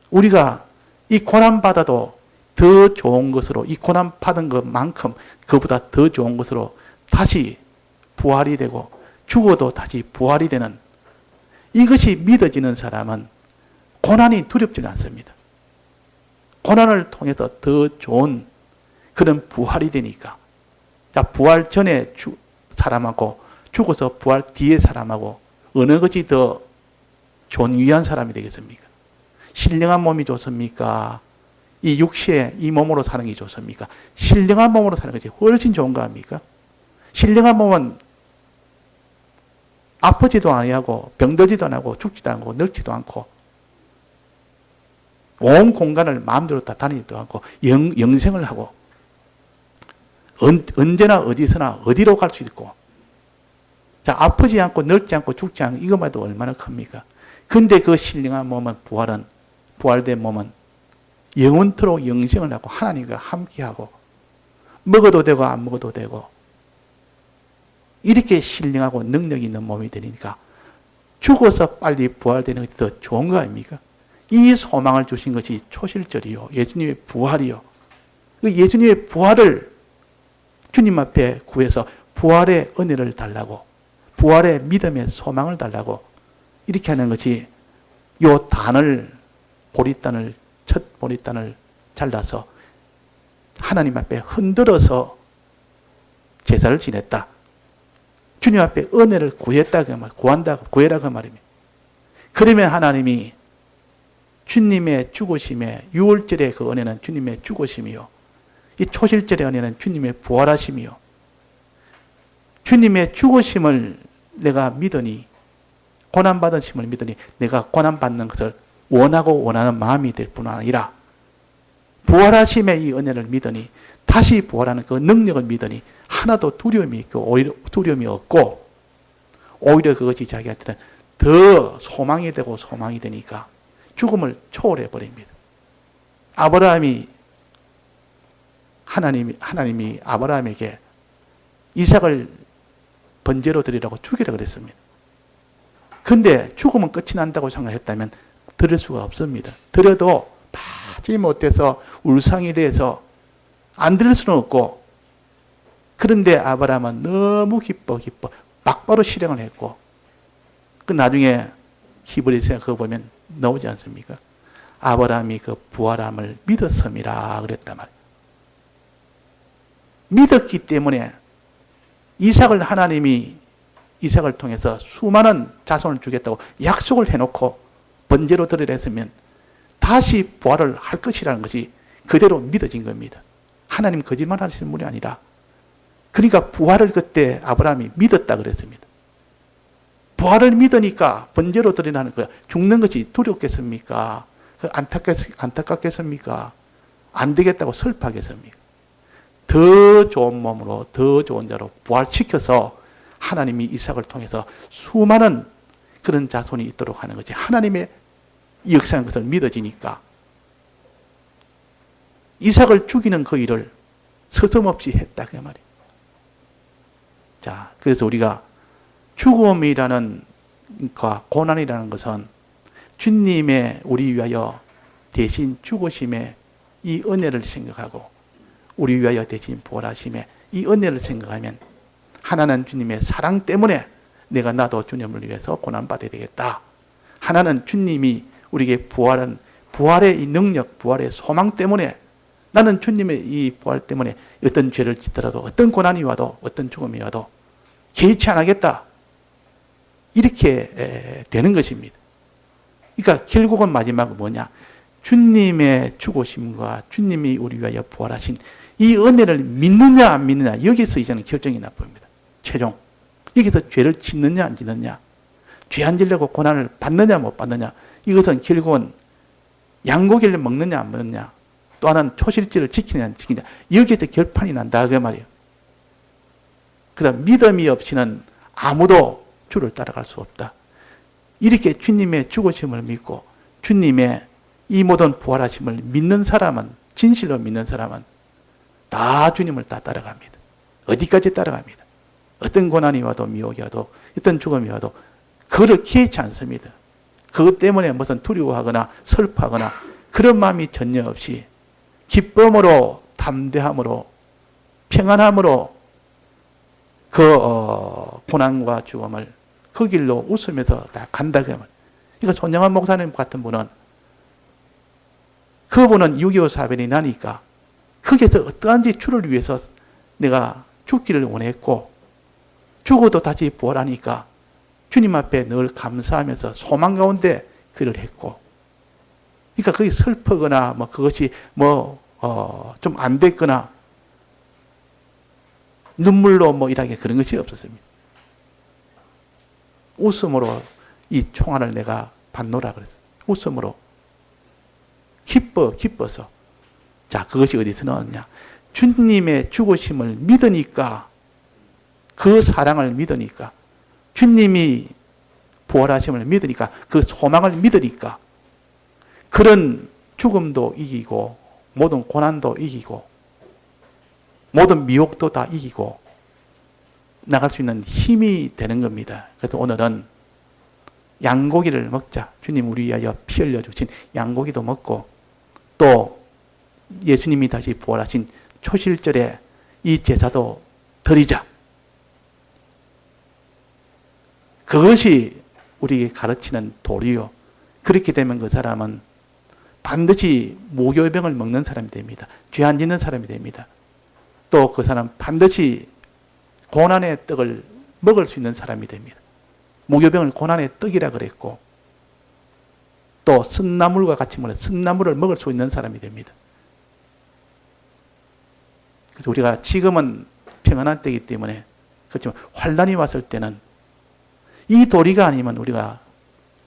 우리가 이 고난받아도 더 좋은 것으로, 이 고난받은 것만큼 그보다 더 좋은 것으로 다시 부활이 되고, 죽어도 다시 부활이 되는, 이것이 믿어지는 사람은 고난이 두렵지 않습니다. 고난을 통해서 더 좋은 그런 부활이 되니까. 자, 부활 전에 사람하고 죽어서 부활 뒤에 사람하고 어느 것이 더 존귀한 사람이 되겠습니까? 신령한 몸이 좋습니까? 이 육체의 이 몸으로 사는 게 좋습니까? 신령한 몸으로 사는 것이 훨씬 좋은 거 아닙니까? 신령한 몸은 아프지도 아니하고 병들지도 않고 죽지도 않고 늙지도 않고 온 공간을 마음대로 다 다니지도 않고 영생을 하고 언제나 어디서나 어디로 갈 수 있고, 자, 아프지 않고 늙지 않고 죽지 않고 이것만 해도 얼마나 큽니까? 근데 그 신령한 몸은 부활된 몸은 영원토록 영생을 하고 하나님과 함께하고 먹어도 되고 안 먹어도 되고 이렇게 신령하고 능력이 있는 몸이 되니까 죽어서 빨리 부활되는 것이 더 좋은 거 아닙니까? 이 소망을 주신 것이 초실절이요, 예수님의 부활이요. 그 예수님의 부활을 주님 앞에 구해서 부활의 은혜를 달라고, 부활의 믿음의 소망을 달라고 이렇게 하는 것이, 요 단을, 첫 보리단을 잘라서 하나님 앞에 흔들어서 제사를 지냈다. 주님 앞에 은혜를 구했다 그 말, 구해라 그 말입니다. 그러면 하나님이 주님의 죽으심에, 유월절의 그 은혜는 주님의 죽으심이요, 이 초실절의 은혜는 주님의 부활하심이요, 주님의 죽으심을 내가 믿으니, 고난받으심을 믿으니 내가 고난받는 것을 원하고 원하는 마음이 될 뿐 아니라 부활하심의 이 은혜를 믿으니, 다시 부활하는 그 능력을 믿으니 하나도 두려움이 없고 오히려 그것이 자기한테는 더 소망이 되고 소망이 되니까 죽음을 초월해 버립니다. 하나님이 아브라함에게 이삭을 번제로 드리라고 죽이라 그랬습니다. 근데 죽으면 끝이 난다고 생각했다면 드릴 수가 없습니다. 드려도 받지 못해서 울상이 돼서 안 드릴 수는 없고, 그런데 아브라함은 너무 기뻐 막바로 실행을 했고, 그 나중에 히브리서에 그거 보면 나오지 않습니까? 아브라함이 그 부활함을 믿었음이라 그랬단 말이에요. 믿었기 때문에 하나님이 이삭을 통해서 수많은 자손을 주겠다고 약속을 해놓고 번제로 드리라 했으면 다시 부활을 할 것이라는 것이 그대로 믿어진 겁니다. 하나님 거짓말 하시는 분이 아니라, 그러니까 부활을 그때 아브라함이 믿었다 그랬습니다. 부활을 믿으니까 번제로 드리라는 거야. 죽는 것이 두렵겠습니까? 안타깝겠습니까? 안 되겠다고 슬퍼하겠습니까? 더 좋은 몸으로, 더 좋은 자로 부활시켜서 하나님이 이삭을 통해서 수많은 그런 자손이 있도록 하는 것이 하나님의 역사인 것을 믿어지니까 이삭을 죽이는 그 일을 서슴없이 했다 그 말이에요. 자, 그래서 우리가 죽음이라는 고난이라는 것은 주님의 우리 위하여 대신 죽으심의 이 은혜를 생각하고, 우리 위하여 대신 부활하심의 이 은혜를 생각하면, 하나는 주님의 사랑 때문에 내가 나도 주님을 위해서 고난받아야 되겠다. 하나는 주님이 우리에게 부활의 이 능력, 부활의 소망 때문에 나는 주님의 이 부활 때문에 어떤 죄를 짓더라도, 어떤 고난이 와도, 어떤 죽음이 와도 개의치 않겠다. 이렇게 되는 것입니다. 그러니까 결국은 마지막은 뭐냐? 주님의 죽으심과 주님이 우리 위하여 부활하신 이 은혜를 믿느냐 안 믿느냐, 여기서 이제는 결정이 나쁩니다. 최종. 여기서 죄를 짓느냐 안 짓느냐, 죄 안 지려고 고난을 받느냐 못 받느냐, 이것은 결국은 양고기를 먹느냐 안 먹느냐, 또 하나는 초실제를 지키느냐 안 지키느냐, 여기에서 결판이 난다 그 말이에요. 그다음 믿음이 없이는 아무도 주를 따라갈 수 없다. 이렇게 주님의 죽으심을 믿고 주님의 이 모든 부활하심을 믿는 사람은, 진실로 믿는 사람은 다 주님을 다 따라갑니다. 어디까지 따라갑니다. 어떤 고난이 와도, 미혹이 와도, 어떤 죽음이 와도 그를 기회치 않습니다. 그것 때문에 무슨 두려워하거나 슬퍼하거나 그런 마음이 전혀 없이 기쁨으로, 담대함으로, 평안함으로 그 고난과 죽음을 그 길로 웃으면서 다 간다 그 말. 그러니까 손영환 목사님 같은 분은, 그분은 6.25 사변이 나니까 거기에서 어떠한지 주를 위해서 내가 죽기를 원했고, 죽어도 다시 부활하니까 주님 앞에 늘 감사하면서 소망 가운데 그를 했고, 그러니까 그게 슬프거나 뭐 그것이 좀 안 됐거나 눈물로 뭐 이렇게 그런 것이 없었습니다. 웃음으로 이 총알을 내가 받노라 그랬어요. 웃음으로 기뻐서. 자, 그것이 어디서 나왔냐? 주님의 죽으심을 믿으니까, 그 사랑을 믿으니까, 주님이 부활하심을 믿으니까, 그 소망을 믿으니까, 그런 죽음도 이기고, 모든 고난도 이기고, 모든 미혹도 다 이기고, 나갈 수 있는 힘이 되는 겁니다. 그래서 오늘은 양고기를 먹자. 주님 우리 위하여 피 흘려주신 양고기도 먹고, 또 예수님이 다시 부활하신 초실절에 이 제사도 드리자. 그것이 우리에게 가르치는 도리요. 그렇게 되면 그 사람은 반드시 무교병을 먹는 사람이 됩니다. 죄 안 짓는 사람이 됩니다. 또 그 사람 반드시 고난의 떡을 먹을 수 있는 사람이 됩니다. 무교병을 고난의 떡이라 그랬고, 또 쓴나물과 같이 먹는 쓴나물을 먹을 수 있는 사람이 됩니다. 그래서 우리가 지금은 평안한 때이기 때문에, 그렇지만 환란이 왔을 때는 이 도리가 아니면 우리가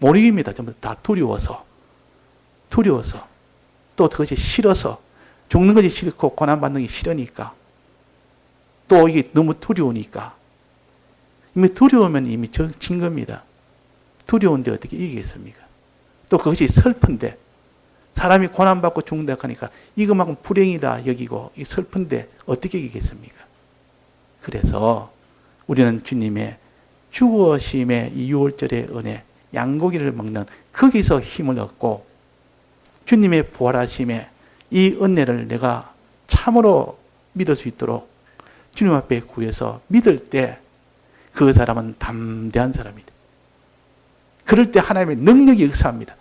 못 이깁니다. 전부 다 두려워서, 또 그것이 싫어서, 죽는 것이 싫고 고난받는 게 싫으니까, 또 이게 너무 두려우니까, 이미 두려우면 이미 진 겁니다. 두려운데 어떻게 이기겠습니까? 또 그것이 슬픈데, 사람이 고난받고 죽는다 하니까 이것만큼 불행이다 여기고 이 슬픈데 어떻게 이기겠습니까? 그래서 우리는 주님의 죽으심의 이 유월절의 은혜, 양고기를 먹는 거기서 힘을 얻고, 주님의 부활하심의 이 은혜를 내가 참으로 믿을 수 있도록 주님 앞에 구해서 믿을 때 그 사람은 담대한 사람이다. 그럴 때 하나님의 능력이 역사합니다.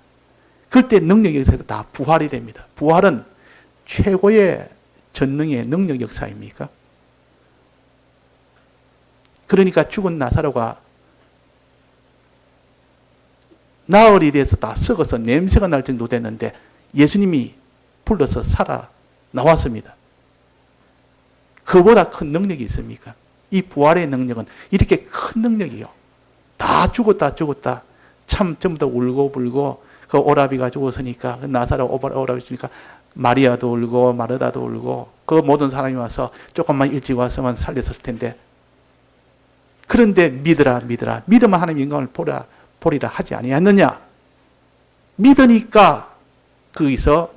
그럴 때 능력이 역사해서 다 부활이 됩니다. 부활은 최고의 전능의 능력 역사입니까? 그러니까 죽은 나사로가 나흘이 돼서 다 썩어서 냄새가 날 정도 됐는데 예수님이 불러서 살아 나왔습니다. 그보다 큰 능력이 있습니까? 이 부활의 능력은 이렇게 큰 능력이요. 다 죽었다. 참 전부 다 울고 불고, 그 오라비가 죽었으니까, 나사로 오라비 죽으니까 마리아도 울고 마르다도 울고, 그 모든 사람이 와서 조금만 일찍 왔으면 살렸을 텐데, 그런데 믿으라. 믿으면 하나님 영광을 보리라 하지 아니하느냐? 믿으니까 거기서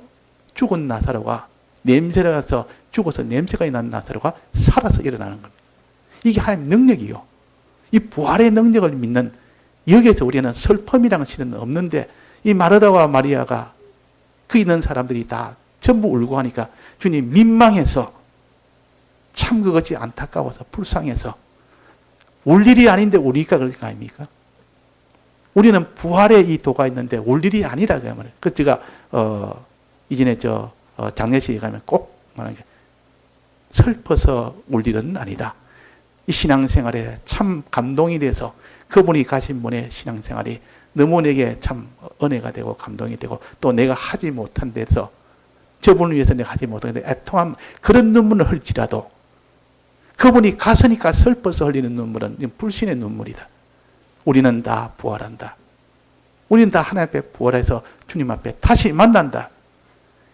죽은 나사로가 냄새가 나서 죽어서 냄새가 난 나사로가 살아서 일어나는 겁니다. 이게 하나님 능력이요. 이 부활의 능력을 믿는, 여기에서 우리는 슬픔이라는 것은 없는데, 이 마르다와 마리아가 그 있는 사람들이 다 전부 울고 하니까 주님 민망해서, 참 그것이 안타까워서 불쌍해서, 울 일이 아닌데 우리가 그럴 거 아닙니까? 우리는 부활의 이 도가 있는데 울 일이 아니라 그 말이에요. 그 제가 이전에 장례식에 가면 꼭 말하는 게, 슬퍼서 울 일은 아니다. 이 신앙생활에 참 감동이 돼서 그분이 가신 분의 신앙생활이 너무 내게 참 은혜가 되고 감동이 되고, 또 내가 하지 못한 데서 저분을 위해서 내가 하지 못한 데 애통함, 그런 눈물을 흘지라도 그분이 갔으니까 슬퍼서 흘리는 눈물은 불신의 눈물이다. 우리는 다 부활한다. 우리는 다 하나님 앞에 부활해서 주님 앞에 다시 만난다.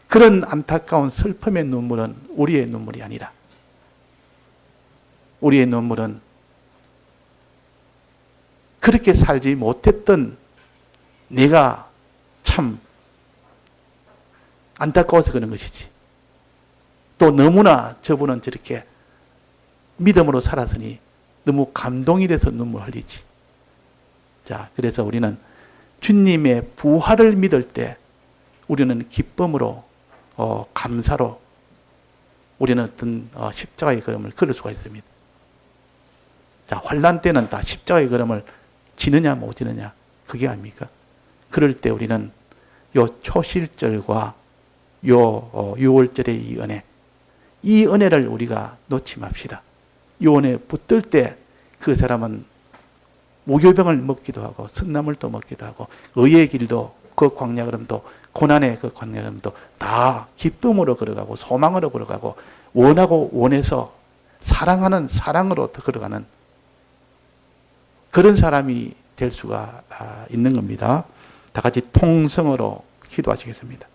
그런 안타까운 슬픔의 눈물은 우리의 눈물이 아니라, 우리의 눈물은 그렇게 살지 못했던 내가 참 안타까워서 그런 것이지. 또 너무나 저분은 저렇게 믿음으로 살았으니 너무 감동이 돼서 눈물 흘리지. 자, 그래서 우리는 주님의 부활을 믿을 때 우리는 기쁨으로, 감사로 우리는 어떤 십자가의 걸음을 걸을 수가 있습니다. 자, 환난 때는 다 십자가의 걸음을 지느냐 못 지느냐 그게 아닙니까? 그럴 때 우리는 요 초실절과 요 유월절의 이 은혜를 우리가 놓지 맙시다. 이 은혜 붙들 때 그 사람은 무교병을 먹기도 하고 선나물도 먹기도 하고 의의 길도 그 광야 걸음도 고난의 그 광야 걸음도 다 기쁨으로 걸어가고 소망으로 걸어가고 원하고 원해서 사랑하는 사랑으로 걸어가는 그런 사람이 될 수가 있는 겁니다. 다 같이 통성으로 기도하시겠습니다.